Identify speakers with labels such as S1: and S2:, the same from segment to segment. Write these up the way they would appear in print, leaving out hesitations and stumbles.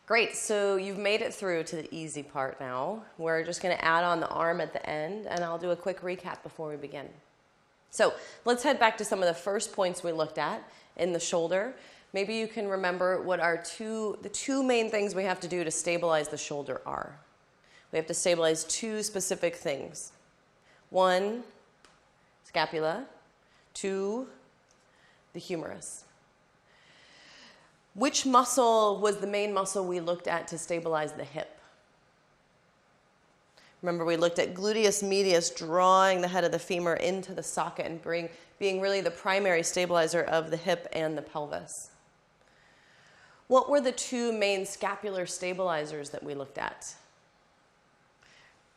S1: Great, so you've made it through to the easy part now. We're just going to add on the arm at the end, and I'll do a quick recap before we begin. So let's head back to some of the first points we looked at in the shoulder. Maybe you can remember what the two main things we have to do to stabilize the shoulder are. We have to stabilize two specific things. One, scapula. Two, the humerus. Which muscle was the main muscle we looked at to stabilize the hip? Remember, we looked at gluteus medius, drawing the head of the femur into the socket and being really the primary stabilizer of the hip and the pelvis. What were the two main scapular stabilizers that we looked at?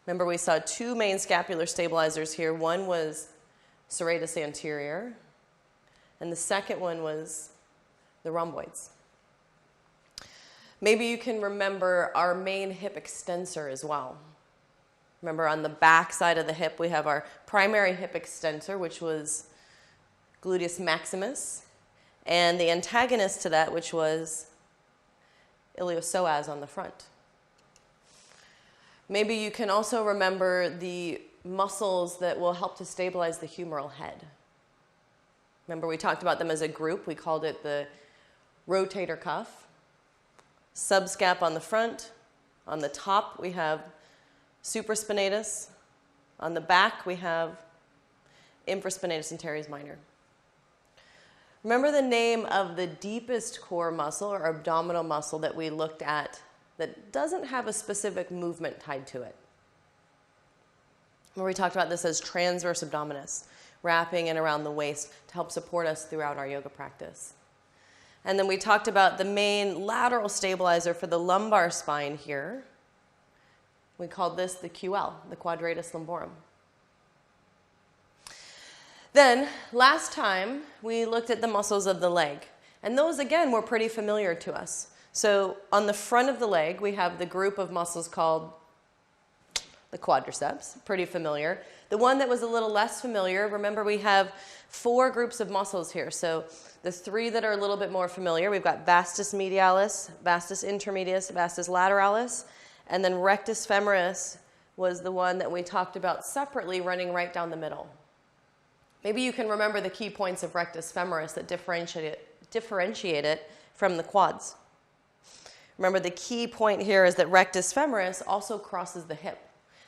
S1: Remember, we saw two main scapular stabilizers here. One was serratus anterior, and the second one was the rhomboids. Maybe you can remember our main hip extensor as well. Remember, on the back side of the hip, we have our primary hip extensor, which was gluteus maximus, and the antagonist to that, which was iliopsoas on the front. Maybe you can also remember the muscles that will help to stabilize the humeral head. Remember, we talked about them as a group. We called it the rotator cuff. Subscap on the front. On the top, we have supraspinatus. On the back, we have infraspinatus and teres minor. Remember the name of the deepest core muscle or abdominal muscle that we looked at that doesn't have a specific movement tied to it? Remember, we talked about this as transverse abdominis, wrapping in around the waist to help support us throughout our yoga practice. And then we talked about the main lateral stabilizer for the lumbar spine here. We called this the QL, the quadratus lumborum. Then, last time, we looked at the muscles of the leg. And those, again, were pretty familiar to us. So on the front of the leg, we have the group of muscles called the quadriceps, pretty familiar. The one that was a little less familiar, remember we have 4 groups of muscles here. So the 3 that are a little bit more familiar, we've got vastus medialis, vastus intermedius, vastus lateralis, and then rectus femoris was the one that we talked about separately running right down the middle. Maybe you can remember the key points of rectus femoris that differentiate it from the quads. Remember, the key point here is that rectus femoris also crosses the hip.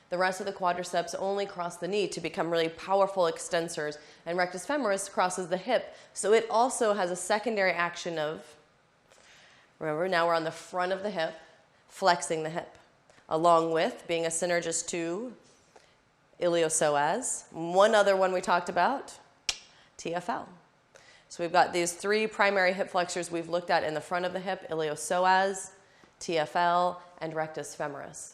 S1: The rest of the quadriceps only cross the knee to become really powerful extensors, and rectus femoris crosses the hip. So it also has a secondary action of, remember, now we're on the front of the hip, flexing the hip, along with being a synergist to iliopsoas. One other one we talked about, TFL. So we've got these 3 primary hip flexors we've looked at in the front of the hip, iliopsoas, TFL, and rectus femoris.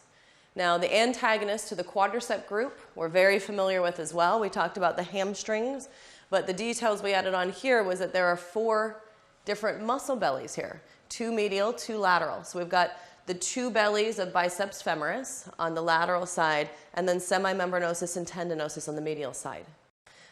S1: Now, the antagonist to the quadricep group we're very familiar with as well. We talked about the hamstrings, but the details we added on here was that there are 4 different muscle bellies here, 2 medial, 2 lateral. So we've got the 2 bellies of biceps femoris on the lateral side, and then semimembranosus and tendinosus on the medial side.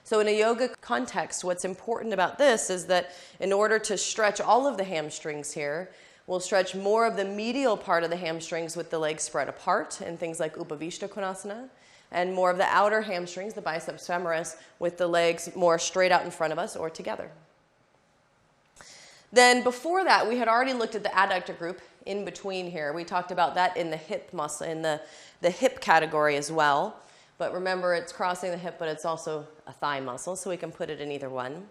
S1: So in a yoga context, what's important about this is that in order to stretch all of the hamstrings here, we'll stretch more of the medial part of the hamstrings with the legs spread apart in things like Upavishta Konasana, and more of the outer hamstrings, the biceps femoris, with the legs more straight out in front of us or together. Then before that, we had already looked at the adductor group in between here. We talked about that in the hip muscle, in the hip category as well. But remember, it's crossing the hip, but it's also a thigh muscle, so we can put it in either one.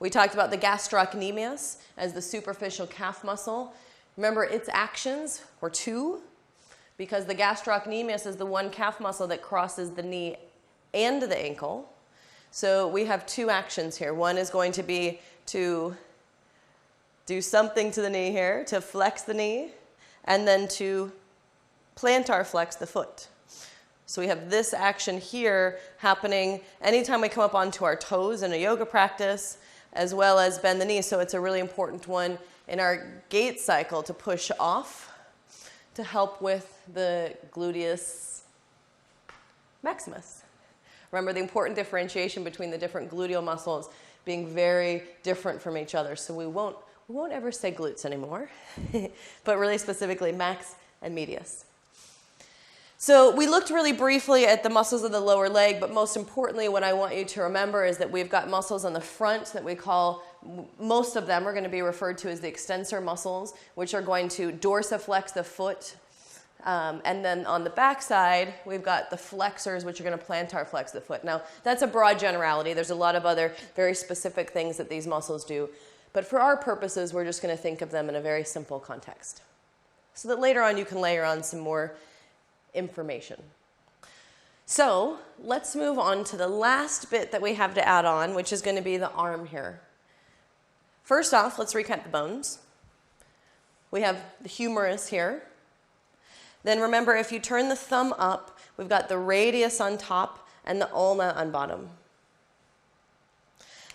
S1: We talked about the gastrocnemius as the superficial calf muscle. Remember, its actions were 2, because the gastrocnemius is the one calf muscle that crosses the knee and the ankle. So we have 2 actions here. One is going to be to do something to the knee here, to flex the knee, and then to plantar flex the foot. So we have this action here happening anytime we come up onto our toes in a yoga practice, as well as bend the knee. So it's a really important one in our gait cycle to push off to help with the gluteus maximus. Remember the important differentiation between the different gluteal muscles being very different from each other. So we we won't ever say glutes anymore, but really specifically max and medius. So we looked really briefly at the muscles of the lower leg, but most importantly, what I want you to remember is that we've got muscles on the front that we call, most of them are going to be referred to as the extensor muscles, which are going to dorsiflex the foot. And then on the back side, we've got the flexors, which are going to plantar flex the foot. Now, that's a broad generality. There's a lot of other very specific things that these muscles do. But for our purposes, we're just going to think of them in a very simple context, so that later on you can layer on some more information. So let's move on to the last bit that we have to add on, which is going to be the arm here. First off, let's recap the bones. We have the humerus here. Then remember, if you turn the thumb up, we've got the radius on top and the ulna on bottom.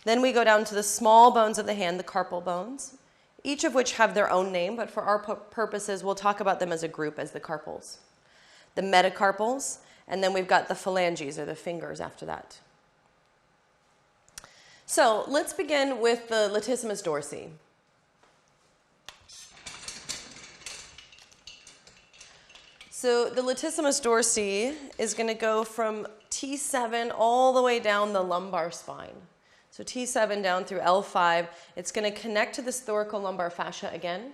S1: Then we go down to the small bones of the hand, the carpal bones, each of which have their own name, but for our purposes, we'll talk about them as a group as the carpals. The metacarpals, and then we've got the phalanges, or the fingers after that. So let's begin with the latissimus dorsi. So the latissimus dorsi is going to go from T7 all the way down the lumbar spine. So T7 down through L5, it's going to connect to this thoracolumbar fascia again,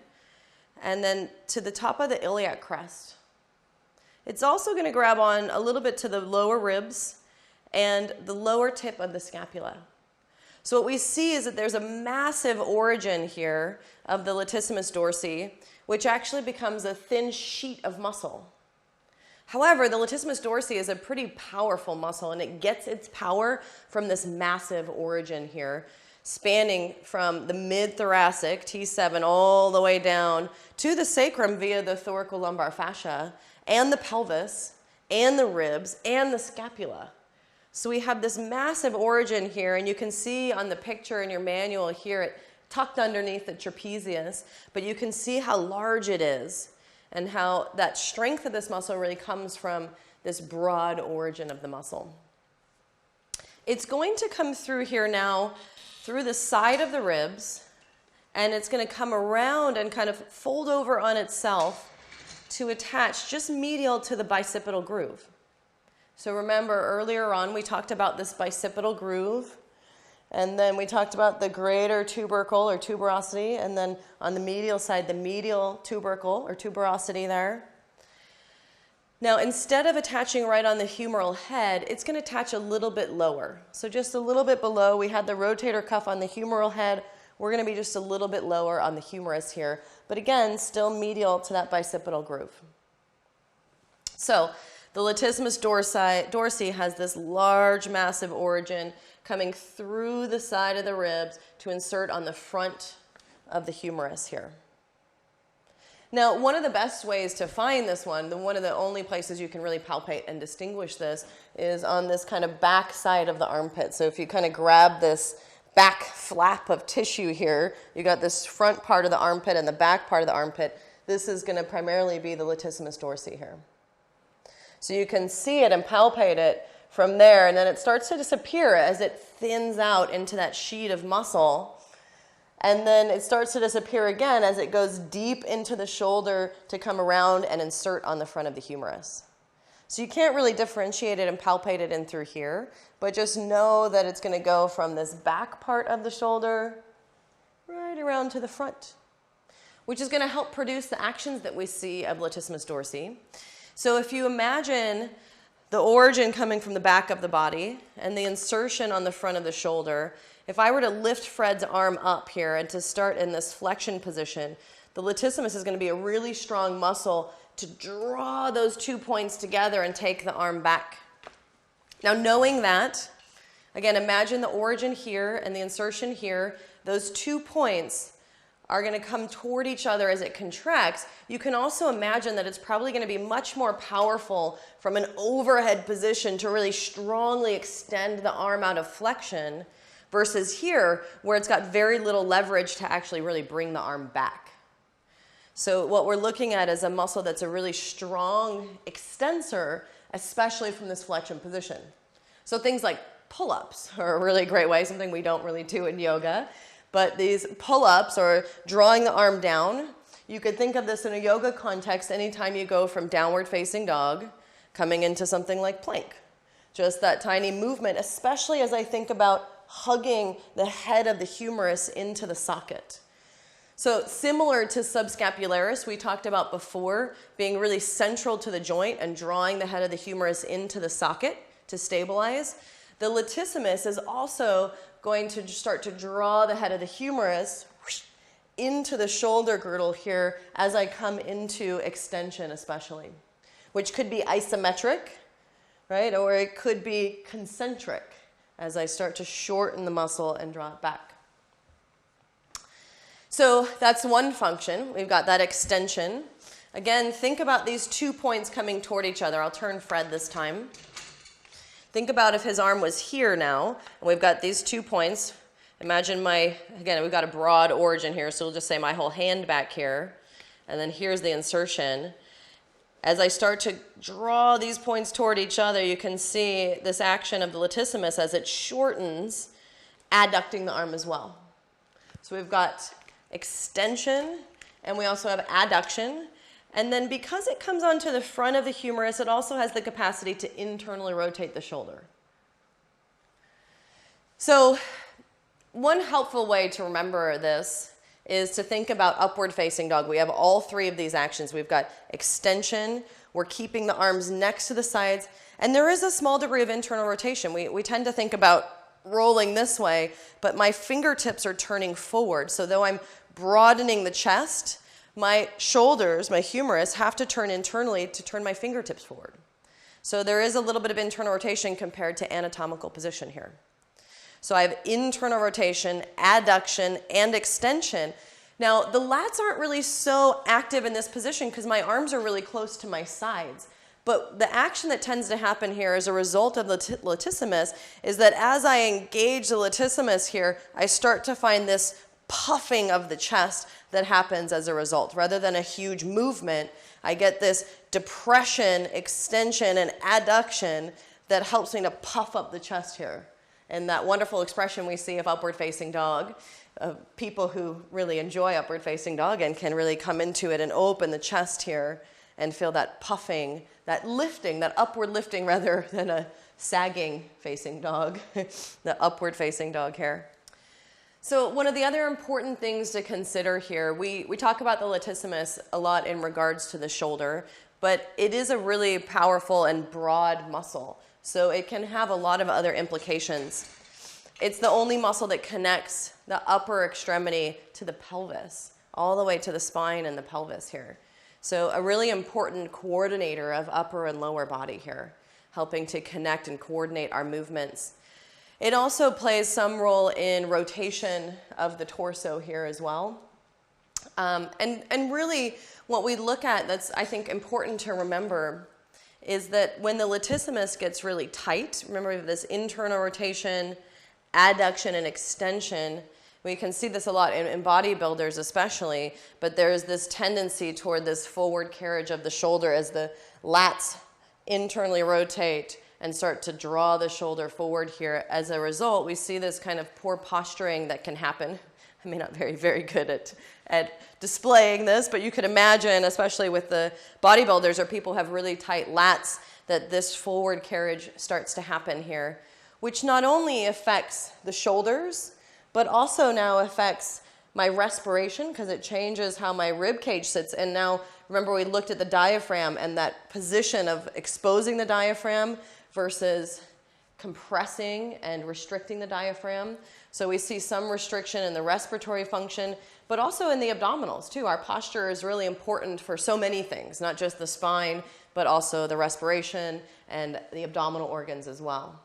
S1: and then to the top of the iliac crest. It's also going to grab on a little bit to the lower ribs and the lower tip of the scapula. So what we see is that there's a massive origin here of the latissimus dorsi, which actually becomes a thin sheet of muscle. However, the latissimus dorsi is a pretty powerful muscle, and it gets its power from this massive origin here, spanning from the mid-thoracic, T7, all the way down to the sacrum via the thoracolumbar fascia, and the pelvis, and the ribs, and the scapula. So we have this massive origin here, and you can see on the picture in your manual here, it tucked underneath the trapezius, but you can see how large it is, and how that strength of this muscle really comes from this broad origin of the muscle. It's going to come through here now, through the side of the ribs, and it's going to come around and kind of fold over on itself to attach just medial to the bicipital groove. So remember, earlier on we talked about this bicipital groove, and then we talked about the greater tubercle or tuberosity, and then on the medial side, the medial tubercle or tuberosity there. Now, instead of attaching right on the humeral head, it's going to attach a little bit lower. So just a little bit below. We had the rotator cuff on the humeral head. We're going to be just a little bit lower on the humerus here. But again, still medial to that bicipital groove. So the latissimus dorsi has this large, massive origin coming through the side of the ribs to insert on the front of the humerus here. Now, one of the best ways to find this one of the only places you can really palpate and distinguish this, is on this kind of back side of the armpit. So if you kind of grab this back flap of tissue here, you got this front part of the armpit and the back part of the armpit. This is going to primarily be the latissimus dorsi here. So you can see it and palpate it from there, and then it starts to disappear as it thins out into that sheet of muscle. And then it starts to disappear again as it goes deep into the shoulder to come around and insert on the front of the humerus. So you can't really differentiate it and palpate it in through here, but just know that it's going to go from this back part of the shoulder right around to the front, which is going to help produce the actions that we see of latissimus dorsi. So if you imagine the origin coming from the back of the body and the insertion on the front of the shoulder, if I were to lift Fred's arm up here and to start in this flexion position, the latissimus is going to be a really strong muscle to draw those 2 points together and take the arm back. Now, knowing that, again, imagine the origin here and the insertion here. Those 2 points are going to come toward each other as it contracts. You can also imagine that it's probably going to be much more powerful from an overhead position to really strongly extend the arm out of flexion, versus here, where it's got very little leverage to actually really bring the arm back. So what we're looking at is a muscle that's a really strong extensor, especially from this flexion position. So things like pull-ups are a really great way, something we don't really do in yoga. but these pull-ups or drawing the arm down, you could think of this in a yoga context anytime you go from downward facing dog coming into something like plank. Just that tiny movement, especially as I think about hugging the head of the humerus into the socket. So similar to subscapularis, we talked about before, being really central to the joint and drawing the head of the humerus into the socket to stabilize. The latissimus is also going to start to draw the head of the humerus into the shoulder girdle here as I come into extension especially, which could be isometric, right? Or it could be concentric as I start to shorten the muscle and draw it back. So that's one function. We've got that extension. Again, think about these 2 points coming toward each other. I'll turn Fred this time. Think about if his arm was here now, and we've got these 2 points. Imagine again, we've got a broad origin here, so we'll just say my whole hand back here, and then here's the insertion. As I start to draw these points toward each other, you can see this action of the latissimus as it shortens, adducting the arm as well. So we've got extension, and we also have adduction. And then because it comes onto the front of the humerus, it also has the capacity to internally rotate the shoulder. So one helpful way to remember this is to think about upward facing dog. We have all 3 of these actions. We've got extension, we're keeping the arms next to the sides, and there is a small degree of internal rotation. We tend to think about rolling this way, but my fingertips are turning forward. So though I'm broadening the chest, my shoulders, my humerus, have to turn internally to turn my fingertips forward. So there is a little bit of internal rotation compared to anatomical position here. So I have internal rotation, adduction, and extension. Now, the lats aren't really so active in this position because my arms are really close to my sides. But the action that tends to happen here as a result of the latissimus is that as I engage the latissimus here, I start to find this puffing of the chest that happens as a result. Rather than a huge movement, I get this depression, extension, and adduction that helps me to puff up the chest here. And that wonderful expression we see of upward facing dog, of people who really enjoy upward facing dog and can really come into it and open the chest here and feel that puffing, that lifting, that upward lifting rather than a sagging facing dog, the upward facing dog here. So one of the other important things to consider here, we talk about the latissimus a lot in regards to the shoulder, but it is a really powerful and broad muscle. So it can have a lot of other implications. It's the only muscle that connects the upper extremity to the pelvis, all the way to the spine and the pelvis here. So a really important coordinator of upper and lower body here, helping to connect and coordinate our movements. It also plays some role in rotation of the torso here as well. And really what we look at that's, I think, important to remember is that when the latissimus gets really tight, remember we have this internal rotation, adduction, and extension. We can see this a lot in bodybuilders especially, but there's this tendency toward this forward carriage of the shoulder as the lats internally rotate and start to draw the shoulder forward here. As a result, we see this kind of poor posturing that can happen. I'm not very good at displaying this, but you could imagine, especially with the bodybuilders or people who have really tight lats, that this forward carriage starts to happen here, which not only affects the shoulders, but also now affects my respiration because it changes how my rib cage sits. And now, remember we looked at the diaphragm and that position of exposing the diaphragm versus compressing and restricting the diaphragm. So we see some restriction in the respiratory function, but also in the abdominals too. Our posture is really important for so many things, not just the spine, but also the respiration and the abdominal organs as well.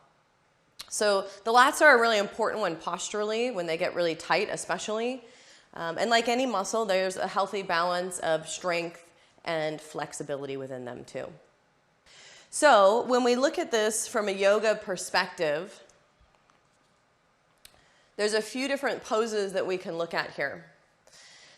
S1: So the lats are a really important one posturally when they get really tight especially. And like any muscle, there's a healthy balance of strength and flexibility within them too. So when we look at this from a yoga perspective, there's a few different poses that we can look at here.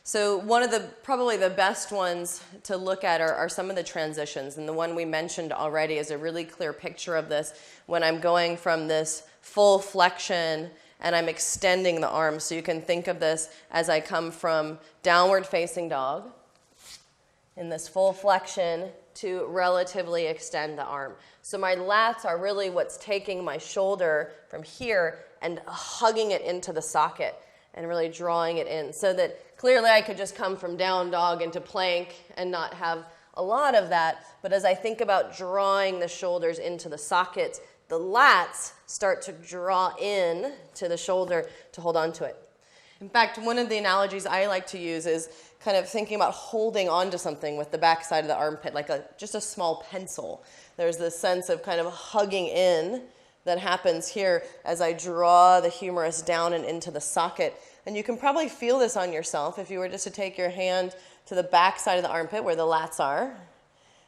S1: So one of the probably the best ones to look at are some of the transitions. And the one we mentioned already is a really clear picture of this when I'm going from this full flexion and I'm extending the arm. So you can think of this as I come from downward facing dog in this full flexion to relatively extend the arm. So my lats are really what's taking my shoulder from here and hugging it into the socket and really drawing it in, so that clearly I could just come from down dog into plank and not have a lot of that. But as I think about drawing the shoulders into the sockets, the lats start to draw in to the shoulder to hold on to it. In fact, one of the analogies I like to use is kind of thinking about holding onto something with the back side of the armpit, like just a small pencil. There's this sense of kind of hugging in that happens here as I draw the humerus down and into the socket. And you can probably feel this on yourself if you were just to take your hand to the back side of the armpit where the lats are,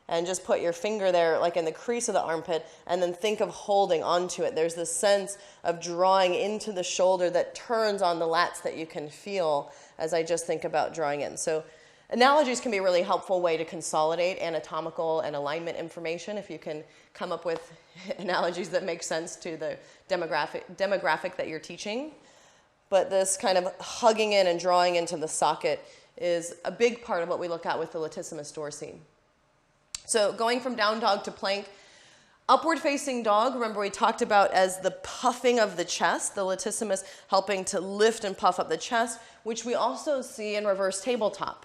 S1: and just put your finger there like in the crease of the armpit, and then think of holding onto it. There's this sense of drawing into the shoulder that turns on the lats that you can feel as I just think about drawing in. So analogies can be a really helpful way to consolidate anatomical and alignment information if you can come up with analogies that make sense to the demographic that you're teaching. But this kind of hugging in and drawing into the socket is a big part of what we look at with the Latissimus dorsi. So going from down dog to plank, upward facing dog, remember we talked about as the puffing of the chest, the latissimus helping to lift and puff up the chest, which we also see in reverse tabletop.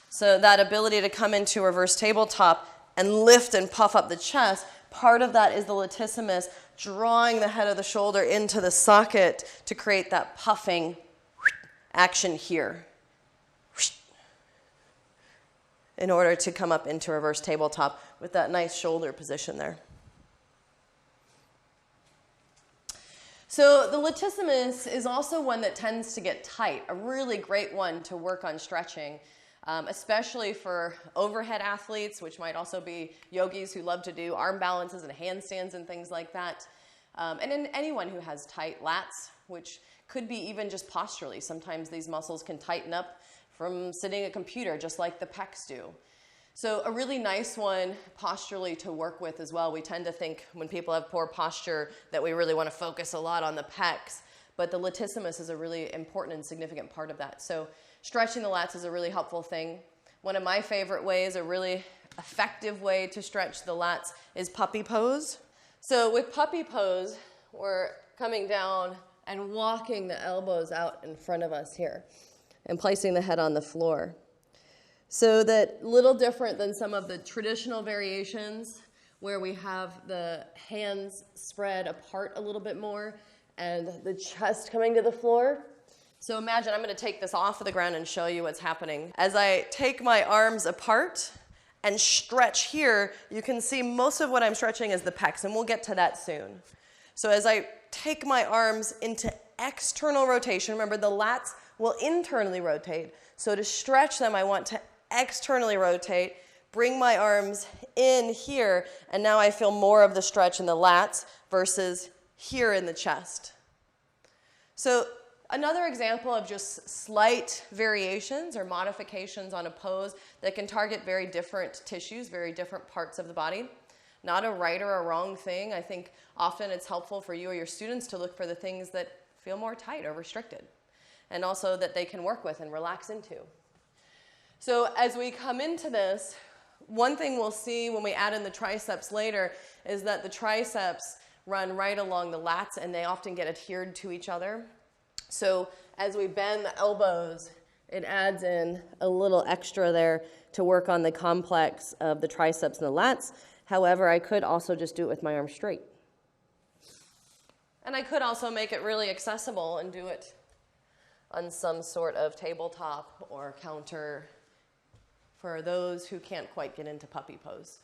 S1: So that ability to come into reverse tabletop and lift and puff up the chest, part of that is the latissimus drawing the head of the shoulder into the socket to create that puffing action here, in order to come up into reverse tabletop with that nice shoulder position there. So the latissimus is also one that tends to get tight, a really great one to work on stretching, especially for overhead athletes, which might also be yogis who love to do arm balances and handstands and things like that. And in anyone who has tight lats, which could be even just posturally. Sometimes these muscles can tighten up from sitting at a computer, just like the pecs do. So a really nice one posturally to work with as well. We tend to think when people have poor posture that we really want to focus a lot on the pecs, but the latissimus is a really important and significant part of that. So stretching the lats is a really helpful thing. One of my favorite ways, a really effective way to stretch the lats, is puppy pose. So with puppy pose, we're coming down and walking the elbows out in front of us here and placing the head on the floor. So that little different than some of the traditional variations where we have the hands spread apart a little bit more and the chest coming to the floor. So imagine, I'm going to take this off of the ground and show you what's happening. As I take my arms apart and stretch here, you can see most of what I'm stretching is the pecs, and we'll get to that soon. So as I take my arms into external rotation, remember the lats will internally rotate. So to stretch them, I want to externally rotate, bring my arms in here, and now I feel more of the stretch in the lats versus here in the chest. So another example of just slight variations or modifications on a pose that can target very different tissues, very different parts of the body. Not a right or a wrong thing. I think often it's helpful for you or your students to look for the things that feel more tight or restricted, and also that they can work with and relax into. So as we come into this, one thing we'll see when we add in the triceps later is that the triceps run right along the lats, and they often get adhered to each other. So as we bend the elbows, it adds in a little extra there to work on the complex of the triceps and the lats. However, I could also just do it with my arms straight. And I could also make it really accessible and do it on some sort of tabletop or counter for those who can't quite get into puppy pose.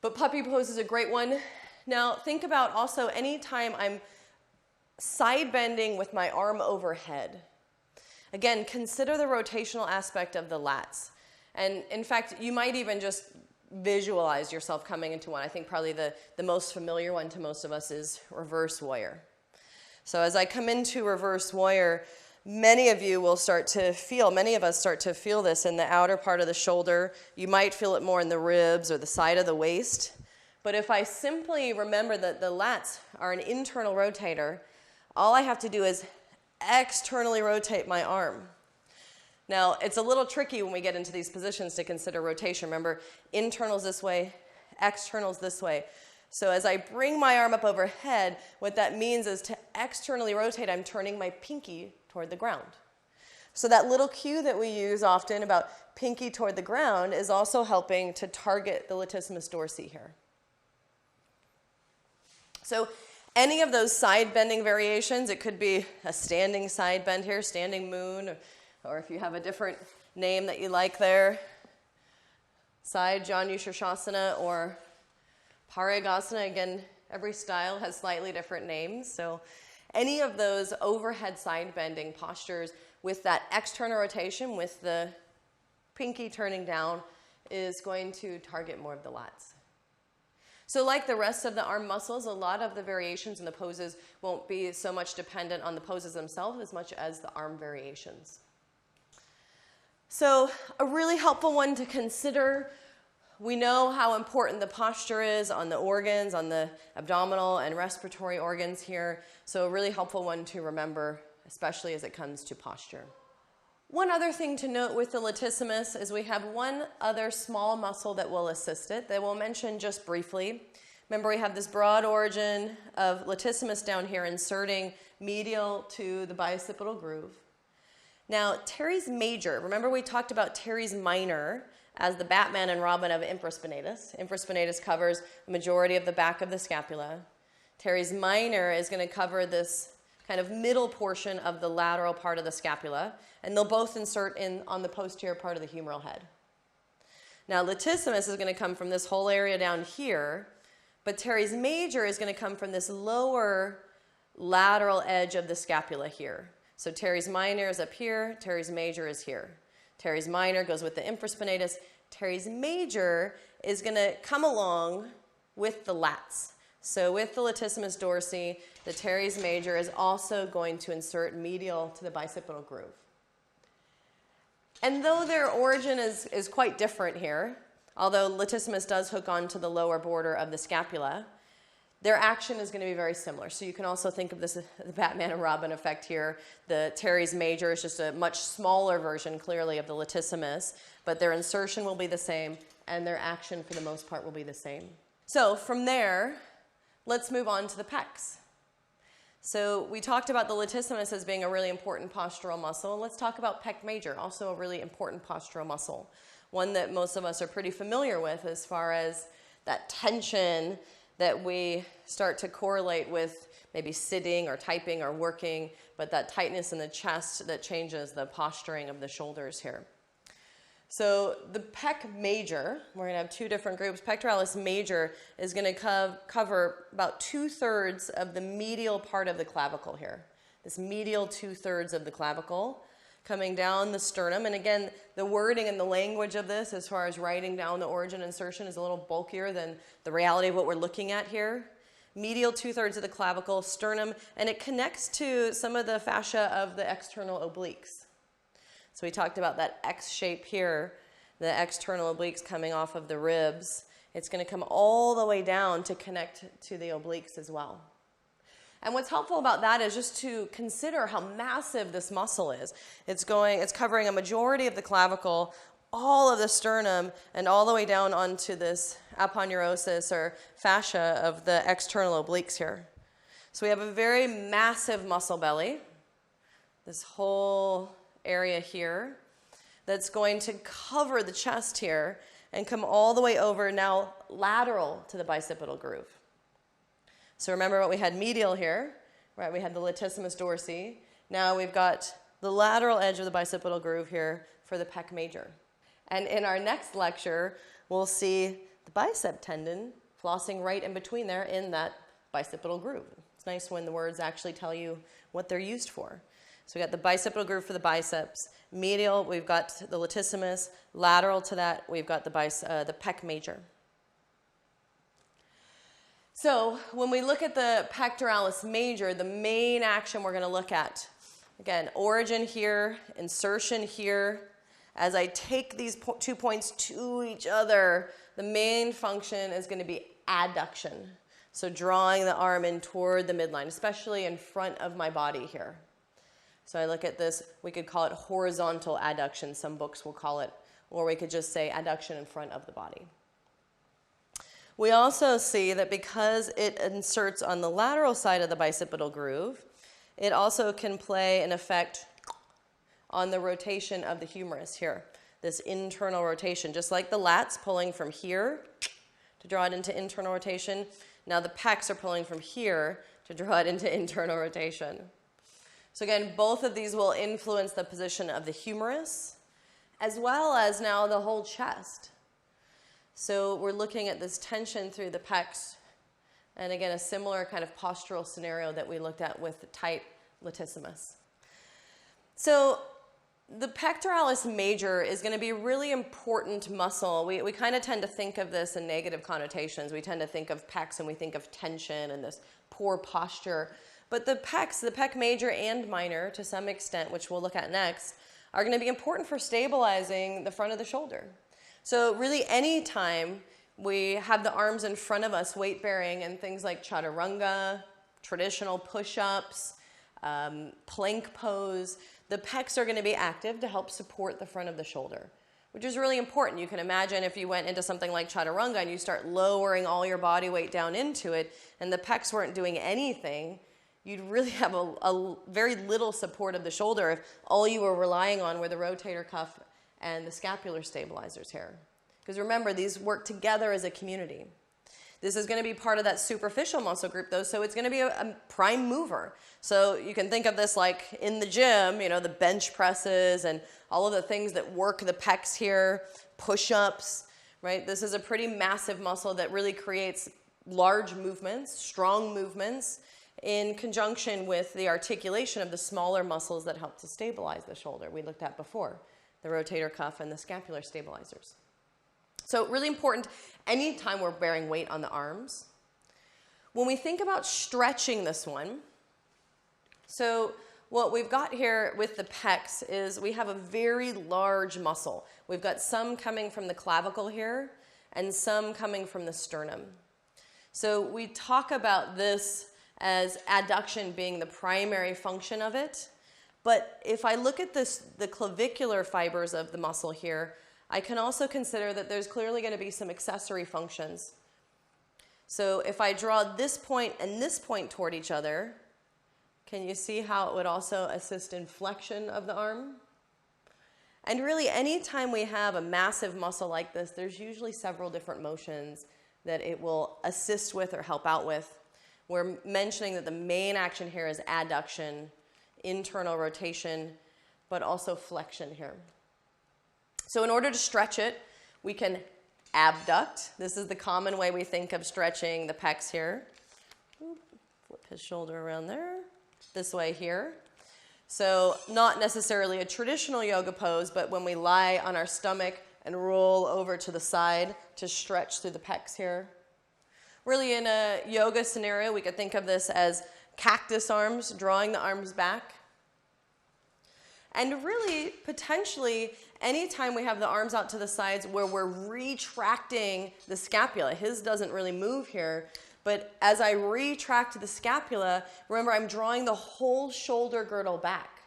S1: But puppy pose is a great one. Now think about also any time I'm side bending with my arm overhead. Again, consider the rotational aspect of the lats. And in fact, you might even just visualize yourself coming into one. I think probably the most familiar one to most of us is reverse warrior. So as I come into reverse warrior, many of us start to feel this in the outer part of the shoulder. You might feel it more in the ribs or the side of the waist. But if I simply remember that the lats are an internal rotator, all I have to do is externally rotate my arm. Now, it's a little tricky when we get into these positions to consider rotation. Remember, internal's this way, external's this way. So as I bring my arm up overhead, what that means is to externally rotate, I'm turning my pinky toward the ground. So that little cue that we use often about pinky toward the ground is also helping to target the latissimus dorsi here. So any of those side bending variations, it could be a standing side bend here, standing moon, or if you have a different name that you like there, side Janu Shirshasana or Parigasana. Again, every style has slightly different names. So any of those overhead side bending postures with that external rotation, with the pinky turning down, is going to target more of the lats. So like the rest of the arm muscles, a lot of the variations in the poses won't be so much dependent on the poses themselves as much as the arm variations. So a really helpful one to consider, we know how important the posture is on the organs, on the abdominal and respiratory organs here. So a really helpful one to remember, especially as it comes to posture. One other thing to note with the latissimus is we have one other small muscle that will assist it that we'll mention just briefly. Remember, we have this broad origin of latissimus down here inserting medial to the bicipital groove. Now, teres major, remember we talked about teres minor as the Batman and Robin of infraspinatus. Infraspinatus covers the majority of the back of the scapula. Teres minor is going to cover this kind of middle portion of the lateral part of the scapula, and they'll both insert in on the posterior part of the humeral head. Now, latissimus is going to come from this whole area down here, but teres major is going to come from this lower lateral edge of the scapula here. So teres minor is up here, teres major is here. Teres minor goes with the infraspinatus. Teres major is going to come along with the lats. So with the latissimus dorsi, the teres major is also going to insert medial to the bicipital groove. And though their origin is quite different here, although latissimus does hook onto the lower border of the scapula, their action is going to be very similar. So you can also think of this as the Batman and Robin effect here. The teres major is just a much smaller version, clearly, of the latissimus, but their insertion will be the same, and their action, for the most part, will be the same. So from there, let's move on to the pecs. So we talked about the latissimus as being a really important postural muscle. Let's talk about pec major, also a really important postural muscle, one that most of us are pretty familiar with as far as that tension that we start to correlate with maybe sitting or typing or working, but that tightness in the chest that changes the posturing of the shoulders here. So the pec major, we're going to have two different groups. Pectoralis major is going to cover about 2/3 of the medial part of the clavicle here. This medial 2/3 of the clavicle coming down the sternum. And again, the wording and the language of this as far as writing down the origin insertion is a little bulkier than the reality of what we're looking at here. Medial 2/3 of the clavicle, sternum, and it connects to some of the fascia of the external obliques. So we talked about that X shape here, the external obliques coming off of the ribs. It's going to come all the way down to connect to the obliques as well. And what's helpful about that is just to consider how massive this muscle is. It's covering a majority of the clavicle, all of the sternum, and all the way down onto this aponeurosis or fascia of the external obliques here. So we have a very massive muscle belly, this whole area here, that's going to cover the chest here and come all the way over now lateral to the bicipital groove. So remember what we had medial here, right? We had the latissimus dorsi. Now we've got the lateral edge of the bicipital groove here for the pec major. And in our next lecture, we'll see the bicep tendon flossing right in between there in that bicipital groove. It's nice when the words actually tell you what they're used for. So we got the bicipital groove for the biceps. Medial, we've got the latissimus. Lateral to that, we've got the pec major. So when we look at the pectoralis major, the main action we're going to look at, again, origin here, insertion here. As I take these 2 points to each other, the main function is going to be adduction. So drawing the arm in toward the midline, especially in front of my body here. So I look at this, we could call it horizontal adduction, some books will call it, or we could just say adduction in front of the body. We also see that because it inserts on the lateral side of the bicipital groove, it also can play an effect on the rotation of the humerus here, this internal rotation. Just like the lats pulling from here to draw it into internal rotation, now the pecs are pulling from here to draw it into internal rotation. So again, both of these will influence the position of the humerus, as well as now the whole chest. So we're looking at this tension through the pecs, and again, a similar kind of postural scenario that we looked at with the tight latissimus. So the pectoralis major is going to be a really important muscle. We kind of tend to think of this in negative connotations. We tend to think of pecs and we think of tension and this poor posture. But the pecs, the pec major and minor to some extent, which we'll look at next, are going to be important for stabilizing the front of the shoulder. So really any time we have the arms in front of us weight bearing and things like chaturanga, traditional push-ups, plank pose, the pecs are going to be active to help support the front of the shoulder, which is really important. You can imagine if you went into something like chaturanga and you start lowering all your body weight down into it and the pecs weren't doing anything, you'd really have a very little support of the shoulder if all you were relying on were the rotator cuff and the scapular stabilizers here. Because remember, these work together as a community. This is going to be part of that superficial muscle group, though, so it's going to be a prime mover. So you can think of this like in the gym, you know, the bench presses and all of the things that work the pecs here, push-ups, right? This is a pretty massive muscle that really creates large movements, strong movements, in conjunction with the articulation of the smaller muscles that help to stabilize the shoulder we looked at before, the rotator cuff and the scapular stabilizers. So really important anytime we're bearing weight on the arms. When we think about stretching this one, so what we've got here with the pecs is we have a very large muscle. We've got some coming from the clavicle here and some coming from the sternum. So we talk about this as adduction being the primary function of it. But if I look at this, the clavicular fibers of the muscle here, I can also consider that there's clearly going to be some accessory functions. So if I draw this point and this point toward each other, can you see how it would also assist in flexion of the arm? And really, anytime we have a massive muscle like this, there's usually several different motions that it will assist with or help out with. We're mentioning that the main action here is adduction, internal rotation, but also flexion here. So in order to stretch it, we can abduct. This is the common way we think of stretching the pecs here. Flip his shoulder around there. This way here. So not necessarily a traditional yoga pose, but when we lie on our stomach and roll over to the side to stretch through the pecs here. Really in a yoga scenario, we could think of this as cactus arms, drawing the arms back. And really, potentially, anytime we have the arms out to the sides where we're retracting the scapula, his doesn't really move here, but as I retract the scapula, remember I'm drawing the whole shoulder girdle back.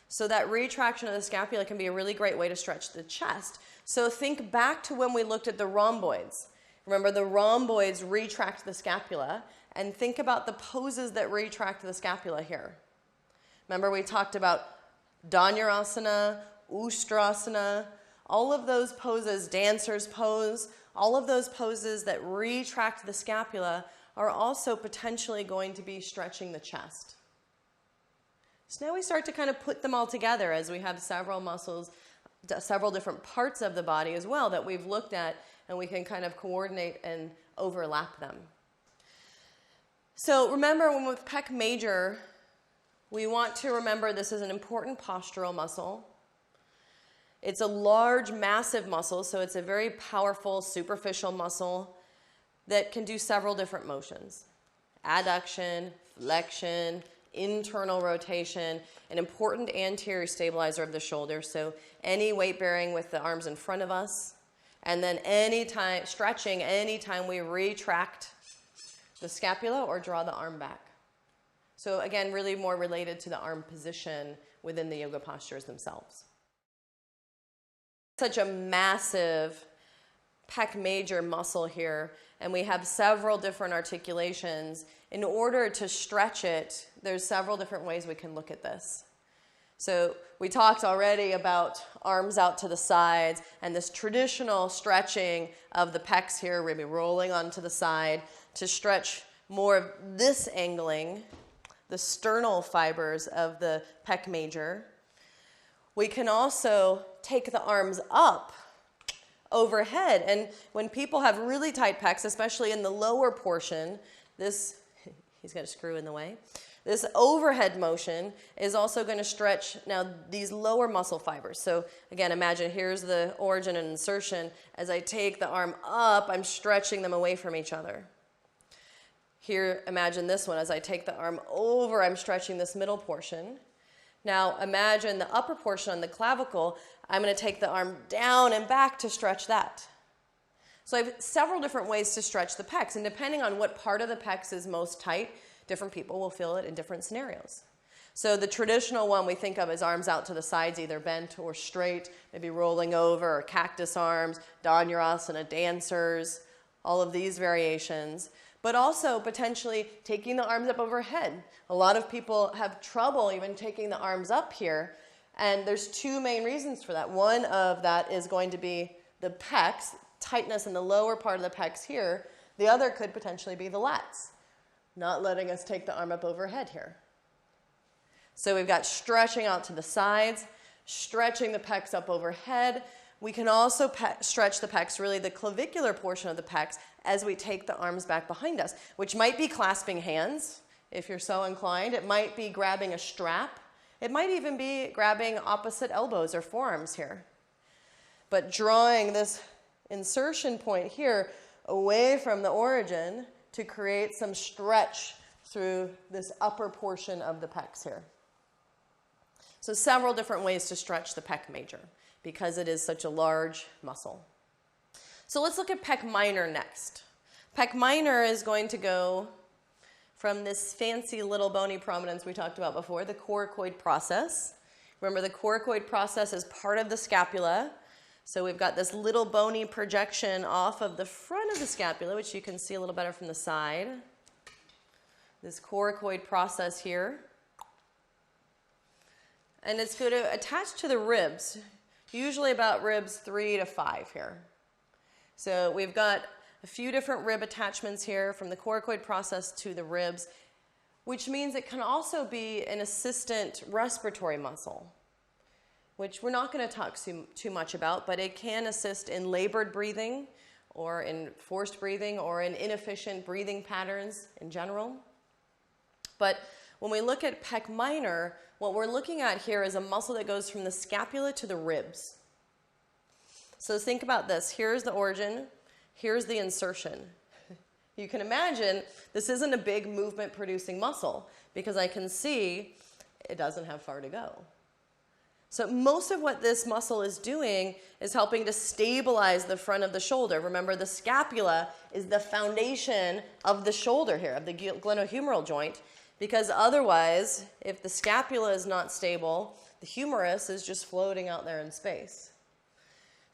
S1: So that retraction of the scapula can be a really great way to stretch the chest. So think back to when we looked at the rhomboids. Remember, the rhomboids retract the scapula, and think about the poses that retract the scapula here. Remember, we talked about Dhanurasana, Ustrasana, all of those poses, dancer's pose, all of those poses that retract the scapula are also potentially going to be stretching the chest. So now we start to kind of put them all together as we have several muscles, several different parts of the body as well that we've looked at, and we can kind of coordinate and overlap them. So remember, when with pec major, we want to remember this is an important postural muscle. It's a large, massive muscle, so it's a very powerful, superficial muscle that can do several different motions. Adduction, flexion, internal rotation, an important anterior stabilizer of the shoulder, so any weight bearing with the arms in front of us, and then anytime stretching, anytime we retract the scapula or draw the arm back. So again, really more related to the arm position within the yoga postures themselves. Such a massive pec major muscle here, and we have several different articulations. In order to stretch it, there's several different ways we can look at this. So we talked already about arms out to the sides and this traditional stretching of the pecs here, maybe rolling onto the side to stretch more of this angling, the sternal fibers of the pec major. We can also take the arms up overhead, and when people have really tight pecs, especially in the lower portion, this, he's got a screw in the way, this overhead motion is also going to stretch now these lower muscle fibers. So again, imagine here's the origin and insertion. As I take the arm up, I'm stretching them away from each other. Here, imagine this one. As I take the arm over, I'm stretching this middle portion. Now imagine the upper portion on the clavicle. I'm going to take the arm down and back to stretch that. So I have several different ways to stretch the pecs, and depending on what part of the pecs is most tight, different people will feel it in different scenarios. So the traditional one we think of as arms out to the sides, either bent or straight, maybe rolling over, or cactus arms, Dhanurasana, dancers, all of these variations. But also potentially taking the arms up overhead. A lot of people have trouble even taking the arms up here, and there's two main reasons for that. One of that is going to be the pecs, tightness in the lower part of the pecs here. The other could potentially be the lats, not letting us take the arm up overhead here. So we've got stretching out to the sides, stretching the pecs up overhead. We can also stretch the pecs, really the clavicular portion of the pecs, as we take the arms back behind us, which might be clasping hands, if you're so inclined. It might be grabbing a strap. It might even be grabbing opposite elbows or forearms here. But drawing this insertion point here away from the origin to create some stretch through this upper portion of the pecs here. So several different ways to stretch the pec major because it is such a large muscle. So let's look at pec minor next. Pec minor is going to go from this fancy little bony prominence we talked about before, the coracoid process. Remember, the coracoid process is part of the scapula. So we've got this little bony projection off of the front of the scapula, which you can see a little better from the side. This coracoid process here. And it's going to attach to the ribs, usually about ribs 3 to 5 here. So we've got a few different rib attachments here from the coracoid process to the ribs, which means it can also be an assistant respiratory muscle, which we're not going to talk too much about, but it can assist in labored breathing or in forced breathing or in inefficient breathing patterns in general. But when we look at pec minor, what we're looking at here is a muscle that goes from the scapula to the ribs. So think about this. Here's the origin. Here's the insertion. You can imagine this isn't a big movement producing muscle because I can see it doesn't have far to go. So most of what this muscle is doing is helping to stabilize the front of the shoulder. Remember, the scapula is the foundation of the shoulder here, of the glenohumeral joint, because otherwise, if the scapula is not stable, the humerus is just floating out there in space.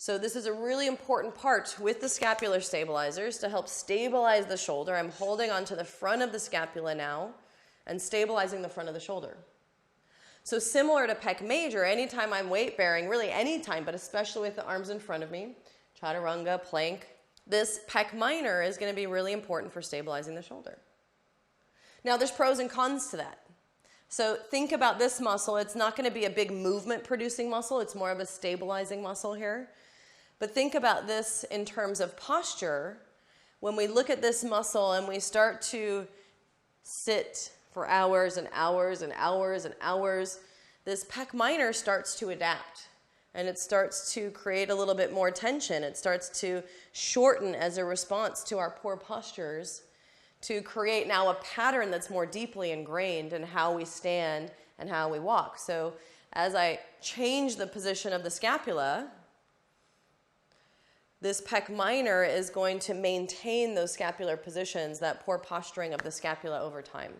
S1: So this is a really important part with the scapular stabilizers to help stabilize the shoulder. I'm holding onto the front of the scapula now and stabilizing the front of the shoulder. So similar to pec major, anytime I'm weight bearing, really anytime, but especially with the arms in front of me, chaturanga, plank, this pec minor is going to be really important for stabilizing the shoulder. Now there's pros and cons to that. So think about this muscle. It's not going to be a big movement producing muscle. It's more of a stabilizing muscle here. But think about this in terms of posture. When we look at this muscle and we start to sit for hours and hours and hours and hours, this pec minor starts to adapt. And it starts to create a little bit more tension. It starts to shorten as a response to our poor postures to create now a pattern that's more deeply ingrained in how we stand and how we walk. So as I change the position of the scapula, this pec minor is going to maintain those scapular positions, that poor posturing of the scapula over time.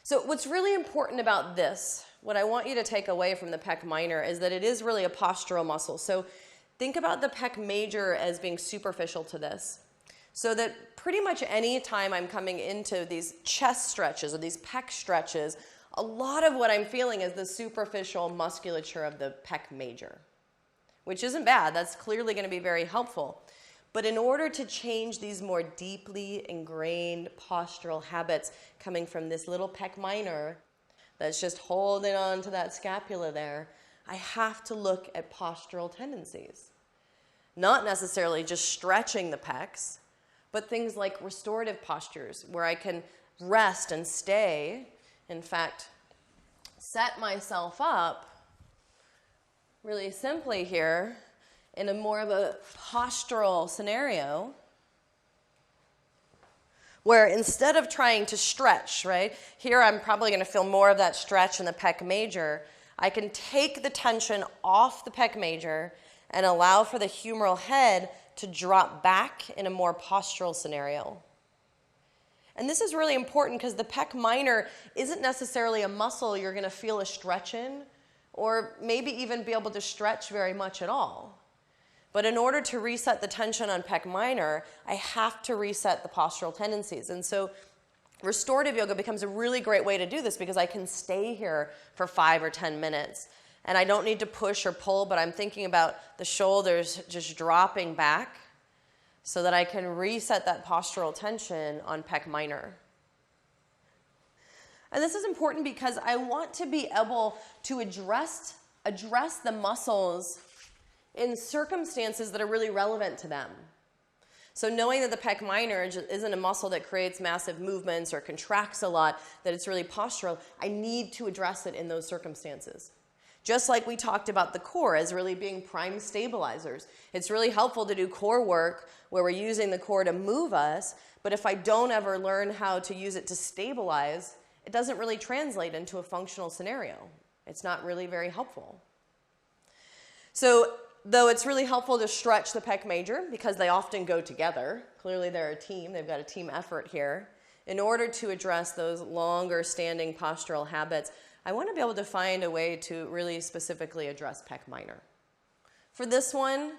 S1: So what's really important about this, what I want you to take away from the pec minor, is that it is really a postural muscle. So think about the pec major as being superficial to this. So that pretty much any time I'm coming into these chest stretches or these pec stretches, a lot of what I'm feeling is the superficial musculature of the pec major, which isn't bad. That's clearly going to be very helpful. But in order to change these more deeply ingrained postural habits coming from this little pec minor that's just holding on to that scapula there, I have to look at postural tendencies. Not necessarily just stretching the pecs, but things like restorative postures where I can rest and stay, in fact, set myself up really simply here in a more of a postural scenario where instead of trying to stretch, right, here I'm probably going to feel more of that stretch in the pec major. I can take the tension off the pec major and allow for the humeral head to drop back in a more postural scenario. And this is really important because the pec minor isn't necessarily a muscle you're going to feel a stretch in or maybe even be able to stretch very much at all. But in order to reset the tension on pec minor, I have to reset the postural tendencies. And so restorative yoga becomes a really great way to do this because I can stay here for 5 or 10 minutes. And I don't need to push or pull, but I'm thinking about the shoulders just dropping back so that I can reset that postural tension on pec minor. And this is important because I want to be able to address the muscles in circumstances that are really relevant to them. So knowing that the pec minor isn't a muscle that creates massive movements or contracts a lot, that it's really postural, I need to address it in those circumstances. Just like we talked about the core as really being prime stabilizers. It's really helpful to do core work where we're using the core to move us, but if I don't ever learn how to use it to stabilize, it doesn't really translate into a functional scenario. It's not really very helpful. So though it's really helpful to stretch the pec major because they often go together, clearly they're a team, they've got a team effort here, in order to address those longer standing postural habits, I want to be able to find a way to really specifically address pec minor. For this one,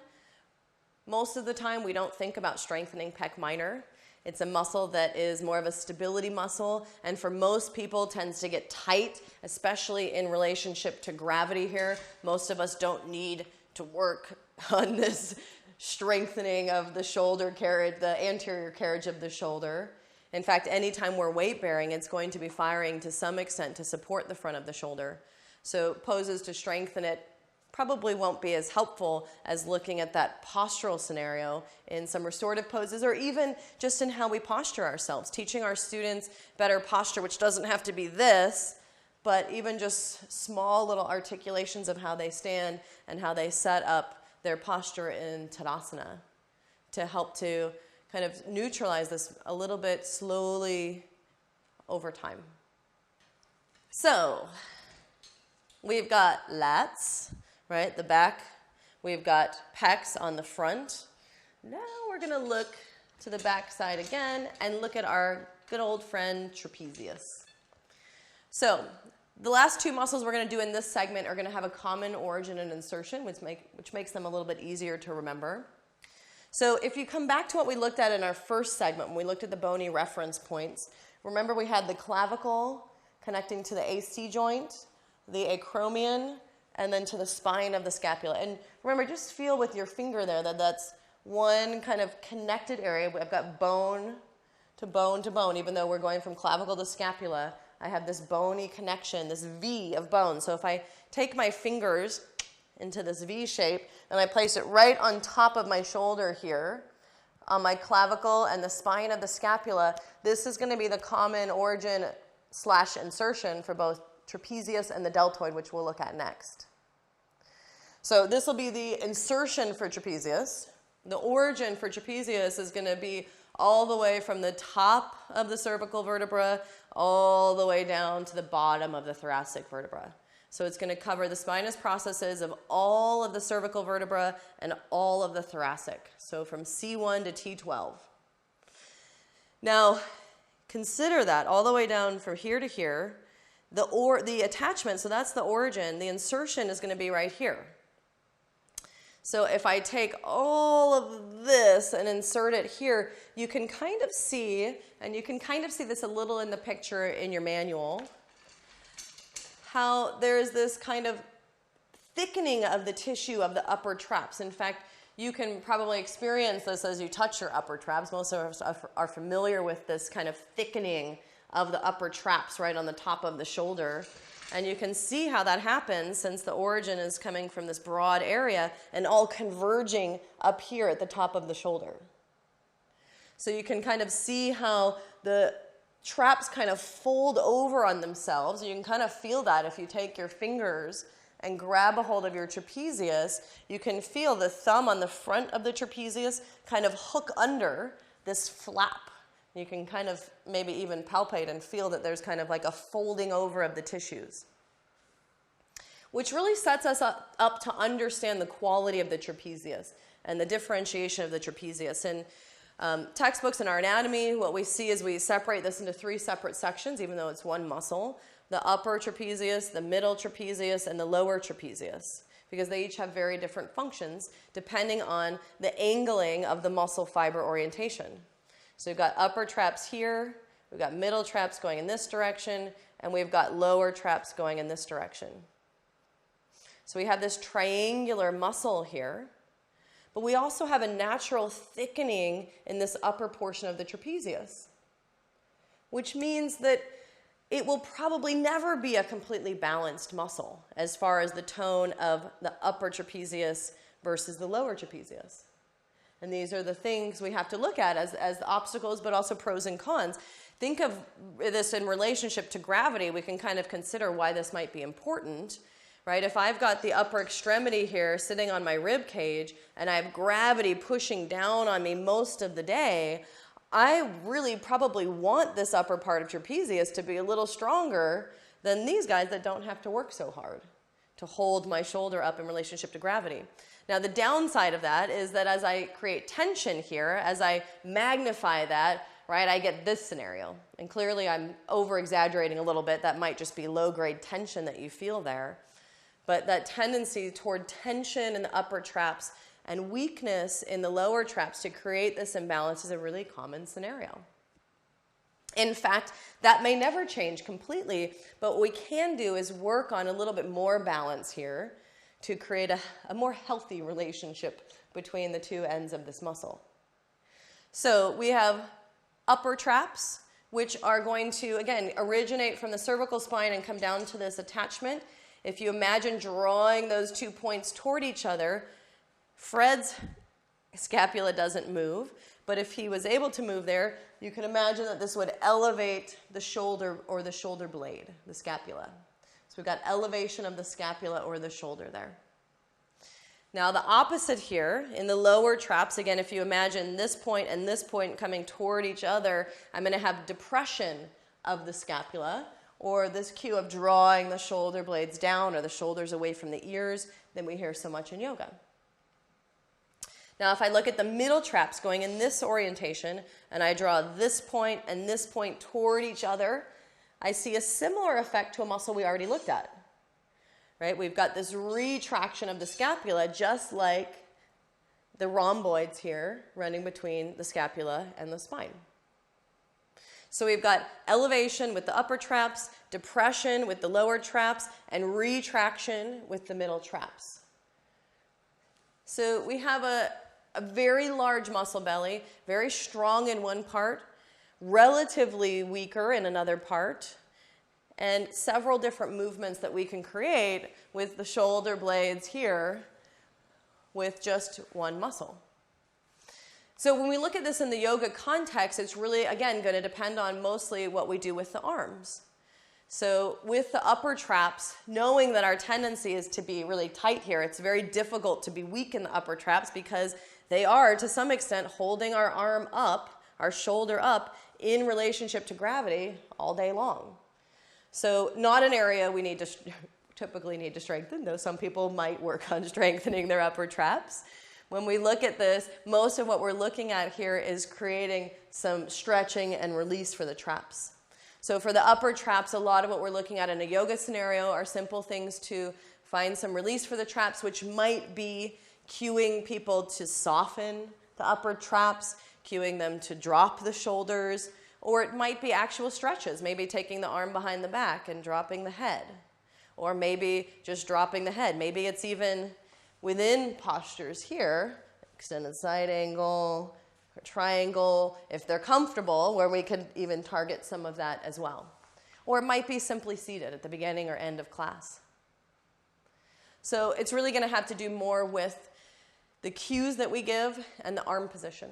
S1: most of the time we don't think about strengthening pec minor. It's a muscle that is more of a stability muscle, and for most people tends to get tight, especially in relationship to gravity here. Most of us don't need to work on this strengthening of the shoulder carriage, the anterior carriage of the shoulder. In fact, anytime we're weight bearing, it's going to be firing to some extent to support the front of the shoulder. So poses to strengthen it probably won't be as helpful as looking at that postural scenario in some restorative poses or even just in how we posture ourselves, teaching our students better posture, which doesn't have to be this, but even just small little articulations of how they stand and how they set up their posture in Tadasana to help to kind of neutralize this a little bit slowly over time. So we've got lats, right, the back. We've got pecs on the front. Now we're going to look to the back side again and look at our good old friend trapezius. So the last two muscles we're going to do in this segment are going to have a common origin and insertion, which makes them a little bit easier to remember. So if you come back to what we looked at in our first segment, when we looked at the bony reference points, remember we had the clavicle connecting to the AC joint, the acromion, and then to the spine of the scapula. And remember, just feel with your finger there that that's one kind of connected area. I've got bone to bone to bone, even though we're going from clavicle to scapula. I have this bony connection, this V of bone. So if I take my fingers into this V shape, and I place it right on top of my shoulder here, on my clavicle and the spine of the scapula, this is going to be the common origin / insertion for both trapezius and the deltoid, which we'll look at next. So this will be the insertion for trapezius. The origin for trapezius is going to be all the way from the top of the cervical vertebra all the way down to the bottom of the thoracic vertebra. So it's going to cover the spinous processes of all of the cervical vertebra and all of the thoracic. So from C1 to T12. Now, consider that all the way down from here to here. The attachment, so that's the origin, the insertion is going to be right here. So if I take all of this and insert it here, you can kind of see, and you can kind of see this a little in the picture in your manual, how there's this kind of thickening of the tissue of the upper traps. In fact, you can probably experience this as you touch your upper traps. Most of us are familiar with this kind of thickening of the upper traps right on the top of the shoulder. And you can see how that happens since the origin is coming from this broad area and all converging up here at the top of the shoulder. So you can kind of see how the traps kind of fold over on themselves. You can kind of feel that if you take your fingers and grab a hold of your trapezius. You can feel the thumb on the front of the trapezius kind of hook under this flap. You can kind of maybe even palpate and feel that there's kind of like a folding over of the tissues, which really sets us up to understand the quality of the trapezius and the differentiation of the trapezius. In textbooks in our anatomy, what we see is we separate this into 3 separate sections, even though it's one muscle: the upper trapezius, the middle trapezius, and the lower trapezius, because they each have very different functions depending on the angling of the muscle fiber orientation. So we've got upper traps here, we've got middle traps going in this direction, and we've got lower traps going in this direction. So we have this triangular muscle here, but we also have a natural thickening in this upper portion of the trapezius, which means that it will probably never be a completely balanced muscle as far as the tone of the upper trapezius versus the lower trapezius. And these are the things we have to look at as the obstacles, but also pros and cons. Think of this in relationship to gravity. We can kind of consider why this might be important, right? If I've got the upper extremity here sitting on my rib cage and I have gravity pushing down on me most of the day, I really probably want this upper part of trapezius to be a little stronger than these guys that don't have to work so hard to hold my shoulder up in relationship to gravity. Now, the downside of that is that as I create tension here, as I magnify that, right, I get this scenario. And clearly I'm over-exaggerating a little bit. That might just be low-grade tension that you feel there. But that tendency toward tension in the upper traps and weakness in the lower traps to create this imbalance is a really common scenario. In fact, that may never change completely, but what we can do is work on a little bit more balance here to create a more healthy relationship between the two ends of this muscle. So we have upper traps, which are going to, again, originate from the cervical spine and come down to this attachment. If you imagine drawing those 2 points toward each other, Fred's scapula doesn't move, but if he was able to move there, you can imagine that this would elevate the shoulder or the shoulder blade, the scapula. So we've got elevation of the scapula or the shoulder there. Now the opposite here, in the lower traps, again, if you imagine this point and this point coming toward each other, I'm going to have depression of the scapula, or this cue of drawing the shoulder blades down or the shoulders away from the ears that we hear so much in yoga. Now if I look at the middle traps going in this orientation, and I draw this point and this point toward each other, I see a similar effect to a muscle we already looked at. Right? We've got this retraction of the scapula, just like the rhomboids here running between the scapula and the spine. So we've got elevation with the upper traps, depression with the lower traps, and retraction with the middle traps. So we have a very large muscle belly, very strong in one part, relatively weaker in another part, and several different movements that we can create with the shoulder blades here with just one muscle. So when we look at this in the yoga context, it's really, again, going to depend on mostly what we do with the arms. So with the upper traps, knowing that our tendency is to be really tight here, it's very difficult to be weak in the upper traps because they are, to some extent, holding our arm up, our shoulder up, in relationship to gravity all day long. So not an area we need to typically need to strengthen, though some people might work on strengthening their upper traps. When we look at this, most of what we're looking at here is creating some stretching and release for the traps. So for the upper traps, a lot of what we're looking at in a yoga scenario are simple things to find some release for the traps, which might be cueing people to soften the upper traps, cueing them to drop the shoulders, or it might be actual stretches, maybe taking the arm behind the back and dropping the head, or maybe just dropping the head. Maybe it's even within postures here, extended side angle, or triangle, if they're comfortable, where we could even target some of that as well. Or it might be simply seated at the beginning or end of class. So it's really going to have to do more with the cues that we give and the arm position.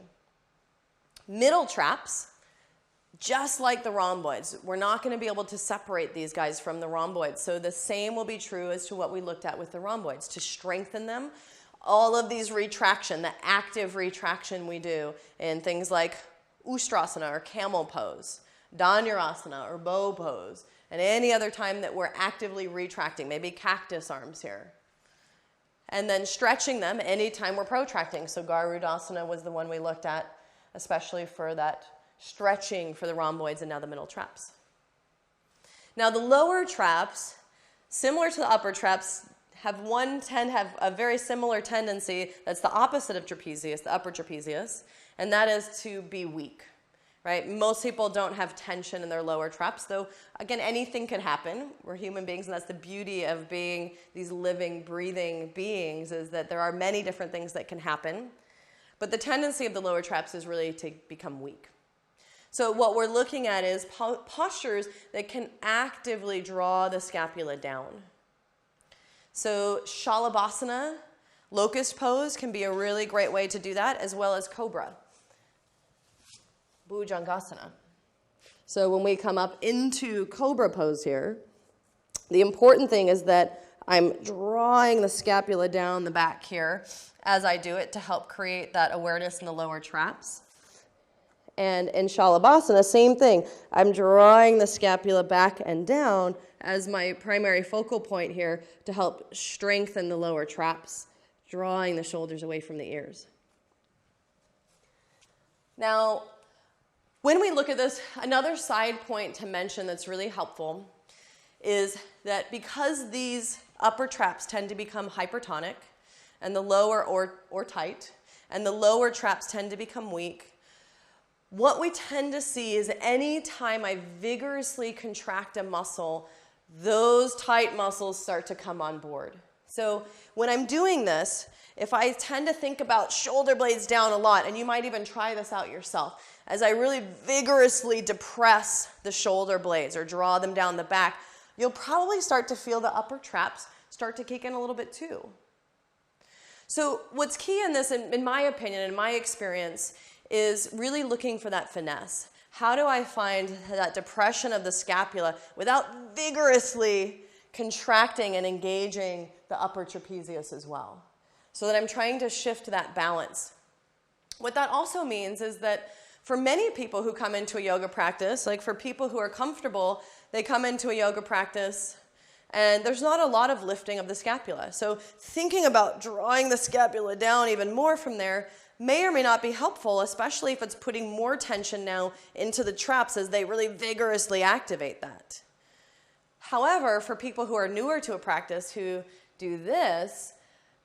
S1: Middle traps, just like the rhomboids, we're not going to be able to separate these guys from the rhomboids. So the same will be true as to what we looked at with the rhomboids. To strengthen them, all of these retraction, the active retraction we do in things like Ustrasana or camel pose, Dhanurasana or bow pose, and any other time that we're actively retracting, maybe cactus arms here. And then stretching them anytime we're protracting. So Garudasana was the one we looked at, especially for that stretching for the rhomboids and now the middle traps. Now the lower traps, similar to the upper traps, have a very similar tendency that's the opposite of trapezius, the upper trapezius, and that is to be weak. Right? Most people don't have tension in their lower traps, though, again, anything could happen. We're human beings, and that's the beauty of being these living, breathing beings, is that there are many different things that can happen. But the tendency of the lower traps is really to become weak. So what we're looking at is postures that can actively draw the scapula down. So Shalabhasana, locust pose, can be a really great way to do that, as well as cobra. Bhujangasana. So when we come up into cobra pose here, the important thing is that I'm drawing the scapula down the back here as I do it to help create that awareness in the lower traps. And in Shalabhasana, same thing. I'm drawing the scapula back and down as my primary focal point here to help strengthen the lower traps, drawing the shoulders away from the ears. Now, when we look at this, another side point to mention that's really helpful is that because these upper traps tend to become hypertonic and the lower or tight, and the lower traps tend to become weak, what we tend to see is any time I vigorously contract a muscle, those tight muscles start to come on board. So when I'm doing this, if I tend to think about shoulder blades down a lot, and you might even try this out yourself, as I really vigorously depress the shoulder blades or draw them down the back, you'll probably start to feel the upper traps start to kick in a little bit too. So what's key in this, in my opinion, in my experience, is really looking for that finesse. How do I find that depression of the scapula without vigorously contracting and engaging the upper trapezius as well? So that I'm trying to shift that balance. What that also means is that for many people who come into a yoga practice, like for people who are comfortable, they come into a yoga practice and there's not a lot of lifting of the scapula. So thinking about drawing the scapula down even more from there may or may not be helpful, especially if it's putting more tension now into the traps as they really vigorously activate that. However, for people who are newer to a practice who do this,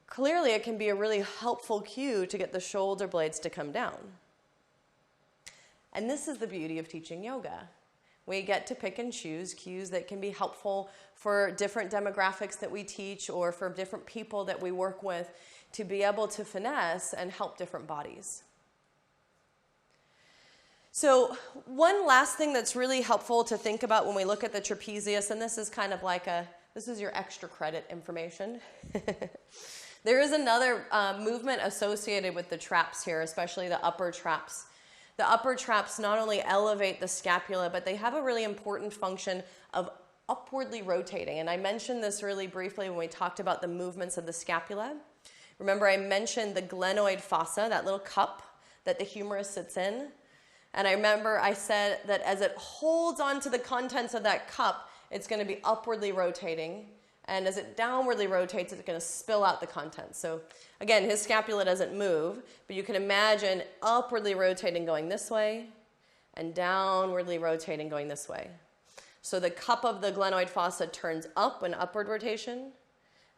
S1: clearly it can be a really helpful cue to get the shoulder blades to come down. And this is the beauty of teaching yoga. We get to pick and choose cues that can be helpful for different demographics that we teach or for different people that we work with to be able to finesse and help different bodies. So one last thing that's really helpful to think about when we look at the trapezius, and this is kind of like this is your extra credit information. There is another movement associated with the traps here, especially the upper traps. The upper traps not only elevate the scapula, but they have a really important function of upwardly rotating. And I mentioned this really briefly when we talked about the movements of the scapula. Remember, I mentioned the glenoid fossa, that little cup that the humerus sits in. And I remember I said that as it holds onto the contents of that cup, it's going to be upwardly rotating. And as it downwardly rotates, it's going to spill out the contents. So again, his scapula doesn't move, but you can imagine upwardly rotating going this way and downwardly rotating going this way. So the cup of the glenoid fossa turns up in upward rotation,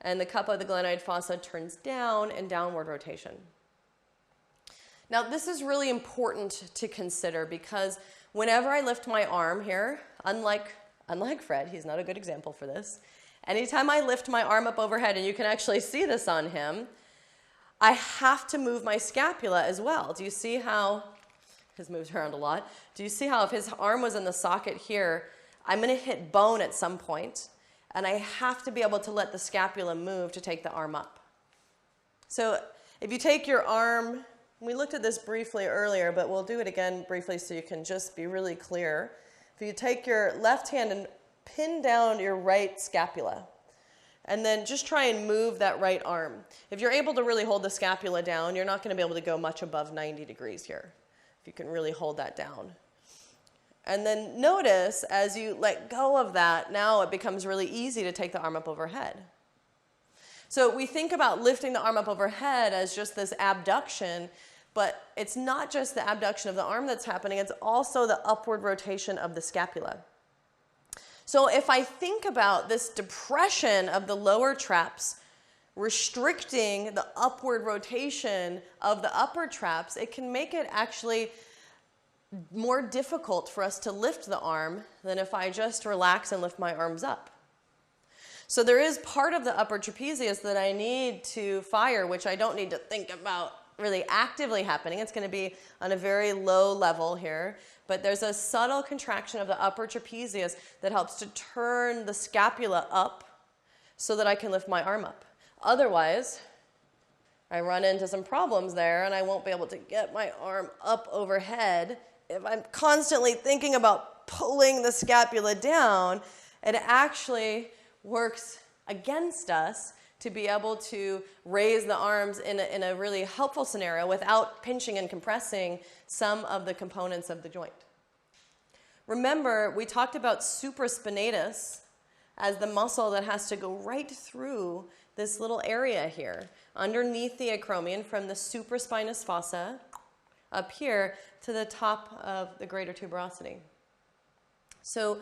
S1: and the cup of the glenoid fossa turns down in downward rotation. Now, this is really important to consider because whenever I lift my arm here, unlike Fred, he's not a good example for this, anytime I lift my arm up overhead, and you can actually see this on him, I have to move my scapula as well. Do you see how, his moves around a lot, do you see how if his arm was in the socket here, I'm going to hit bone at some point, and I have to be able to let the scapula move to take the arm up. So if you take your arm, we looked at this briefly earlier, but we'll do it again briefly so you can just be really clear. If you take your left hand and pin down your right scapula, and then just try and move that right arm. If you're able to really hold the scapula down, you're not going to be able to go much above 90 degrees here, if you can really hold that down. And then notice as you let go of that, now it becomes really easy to take the arm up overhead. So we think about lifting the arm up overhead as just this abduction, but it's not just the abduction of the arm that's happening, it's also the upward rotation of the scapula. So if I think about this depression of the lower traps restricting the upward rotation of the upper traps, it can make it actually more difficult for us to lift the arm than if I just relax and lift my arms up. So there is part of the upper trapezius that I need to fire, which I don't need to think about really actively happening. It's going to be on a very low level here. But there's a subtle contraction of the upper trapezius that helps to turn the scapula up so that I can lift my arm up. Otherwise, I run into some problems there and I won't be able to get my arm up overhead. If I'm constantly thinking about pulling the scapula down, it actually works against us to be able to raise the arms in a really helpful scenario without pinching and compressing some of the components of the joint. Remember, we talked about supraspinatus as the muscle that has to go right through this little area here, underneath the acromion from the supraspinous fossa up here to the top of the greater tuberosity. So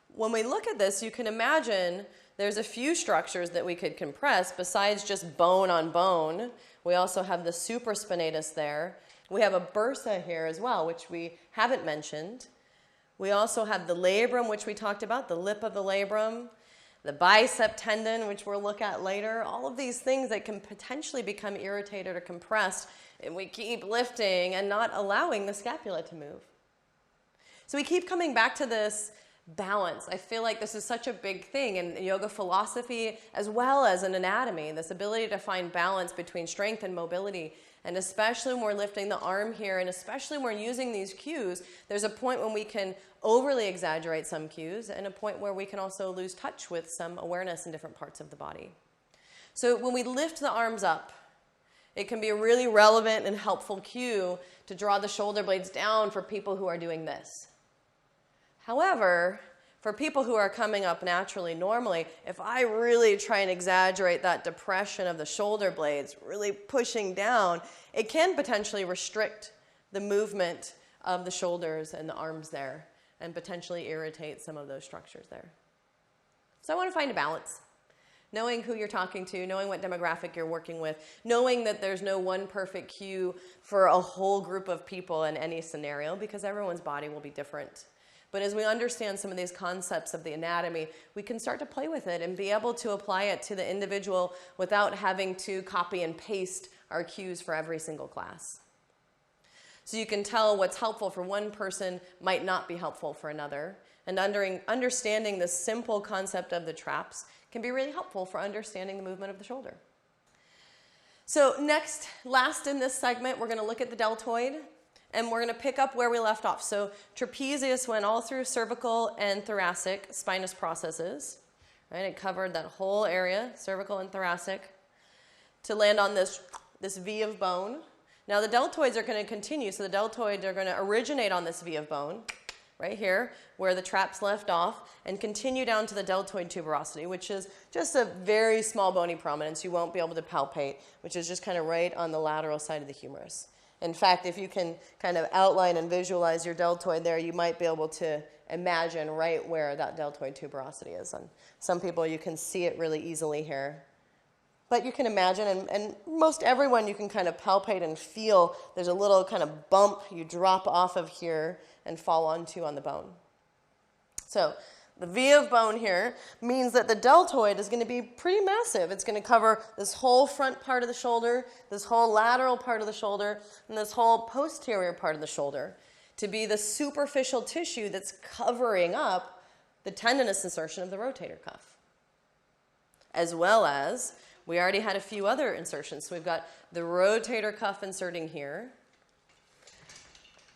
S1: when we look at this, you can imagine there's a few structures that we could compress besides just bone on bone. We also have the supraspinatus there. We have a bursa here as well, which we haven't mentioned. We also have the labrum, which we talked about, the lip of the labrum, the bicep tendon, which we'll look at later. All of these things that can potentially become irritated or compressed if we keep lifting and not allowing the scapula to move. So we keep coming back to this balance. I feel like this is such a big thing in yoga philosophy as well as in anatomy, this ability to find balance between strength and mobility. And especially when we're lifting the arm here, and especially when we're using these cues, there's a point when we can overly exaggerate some cues and a point where we can also lose touch with some awareness in different parts of the body. So when we lift the arms up, it can be a really relevant and helpful cue to draw the shoulder blades down for people who are doing this. However, for people who are coming up naturally, normally, if I really try and exaggerate that depression of the shoulder blades, really pushing down, it can potentially restrict the movement of the shoulders and the arms there and potentially irritate some of those structures there. So I want to find a balance. Knowing who you're talking to, knowing what demographic you're working with, knowing that there's no one perfect cue for a whole group of people in any scenario because everyone's body will be different. But as we understand some of these concepts of the anatomy, we can start to play with it and be able to apply it to the individual without having to copy and paste our cues for every single class. So you can tell what's helpful for one person might not be helpful for another. And understanding the simple concept of the traps can be really helpful for understanding the movement of the shoulder. So last in this segment, we're going to look at the deltoid. And we're going to pick up where we left off. So trapezius went all through cervical and thoracic spinous processes. Right? It covered that whole area, cervical and thoracic, to land on this V of bone. Now the deltoids are going to continue. So the deltoids are going to originate on this V of bone. right here, where the traps left off, and continue down to the deltoid tuberosity, which is just a very small bony prominence you won't be able to palpate, which is just kind of right on the lateral side of the humerus. In fact, if you can kind of outline and visualize your deltoid there, you might be able to imagine right where that deltoid tuberosity is. And some people, you can see it really easily here. But you can imagine, and most everyone you can kind of palpate and feel there's a little kind of bump you drop off of here and fall onto on the bone. So the V of bone here means that the deltoid is going to be pretty massive. It's going to cover this whole front part of the shoulder, this whole lateral part of the shoulder, and this whole posterior part of the shoulder to be the superficial tissue that's covering up the tendinous insertion of the rotator cuff. As well as, we already had a few other insertions. So we've got the rotator cuff inserting here.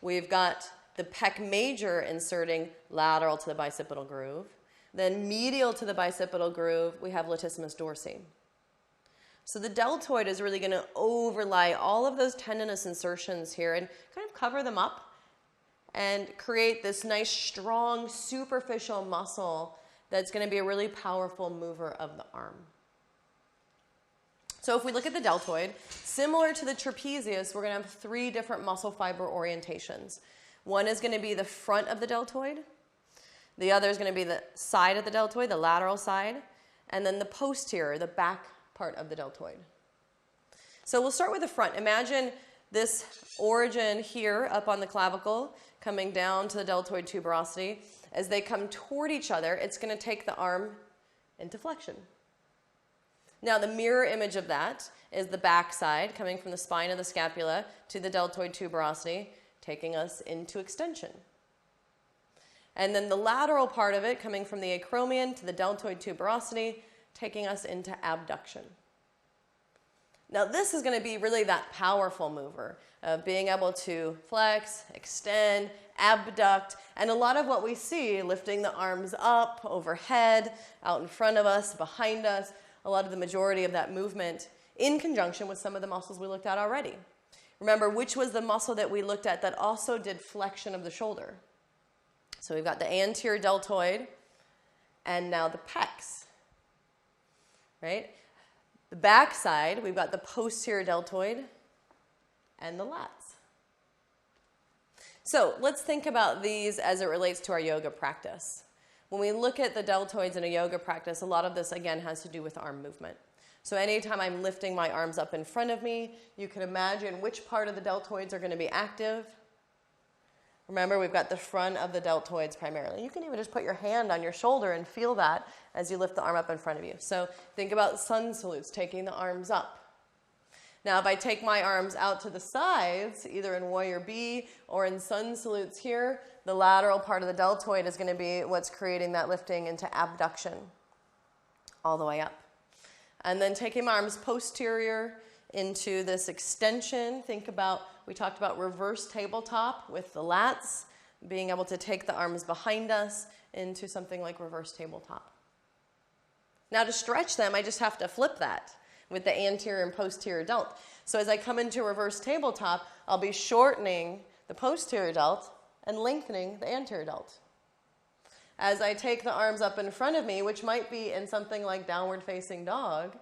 S1: We've got the pec major inserting lateral to the bicipital groove. Then medial to the bicipital groove, we have latissimus dorsi. So the deltoid is really going to overlay all of those tendinous insertions here and kind of cover them up and create this nice, strong, superficial muscle that's going to be a really powerful mover of the arm. So if we look at the deltoid, similar to the trapezius, we're going to have 3 different muscle fiber orientations. One is going to be the front of the deltoid. The other is going to be the side of the deltoid, the lateral side. And then the posterior, the back part of the deltoid. So we'll start with the front. Imagine this origin here up on the clavicle coming down to the deltoid tuberosity. As they come toward each other, it's going to take the arm into flexion. Now, the mirror image of that is the back side coming from the spine of the scapula to the deltoid tuberosity, taking us into extension. And then the lateral part of it coming from the acromion to the deltoid tuberosity, taking us into abduction. Now, this is going to be really that powerful mover of being able to flex, extend, abduct, and a lot of what we see, lifting the arms up, overhead, out in front of us, behind us, a lot of the majority of that movement in conjunction with some of the muscles we looked at already. Remember, which was the muscle that we looked at that also did flexion of the shoulder? So we've got the anterior deltoid and now the pecs, right? The back side, we've got the posterior deltoid and the lats. So let's think about these as it relates to our yoga practice. When we look at the deltoids in a yoga practice, a lot of this, again, has to do with arm movement. So anytime I'm lifting my arms up in front of me, you can imagine which part of the deltoids are going to be active. Remember, we've got the front of the deltoids primarily. You can even just put your hand on your shoulder and feel that as you lift the arm up in front of you. So think about sun salutes, taking the arms up. Now, if I take my arms out to the sides, either in warrior B or in sun salutes here, the lateral part of the deltoid is going to be what's creating that lifting into abduction all the way up. And then taking my arms posterior into this extension. Think about, we talked about reverse tabletop with the lats, being able to take the arms behind us into something like reverse tabletop. Now to stretch them, I just have to flip that with the anterior and posterior delt. So as I come into reverse tabletop, I'll be shortening the posterior delt and lengthening the anterior delt. As I take the arms up in front of me, which might be in something like downward facing dog,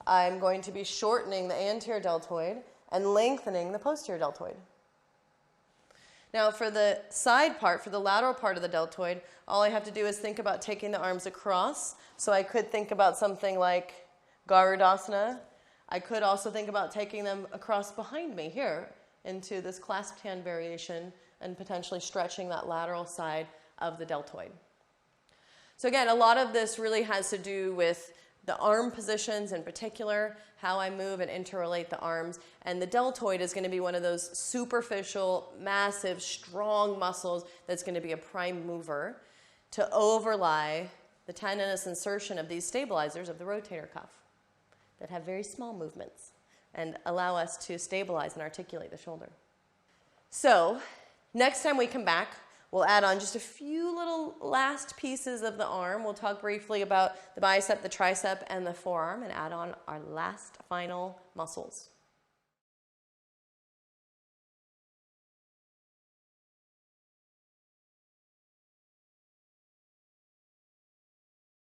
S1: I'm going to be shortening the anterior deltoid and lengthening the posterior deltoid. Now for the side part, for the lateral part of the deltoid, all I have to do is think about taking the arms across. So I could think about something like Garudasana. I could also think about taking them across behind me here into this clasped hand variation and potentially stretching that lateral side of the deltoid. So again, a lot of this really has to do with the arm positions in particular, how I move and interrelate the arms. And the deltoid is going to be one of those superficial, massive, strong muscles that's going to be a prime mover to overlay the tendinous insertion of these stabilizers of the rotator cuff that have very small movements and allow us to stabilize and articulate the shoulder. So next time we come back, we'll add on just a few little last pieces of the arm. We'll talk briefly about the bicep, the tricep, and the forearm, and add on our last final muscles.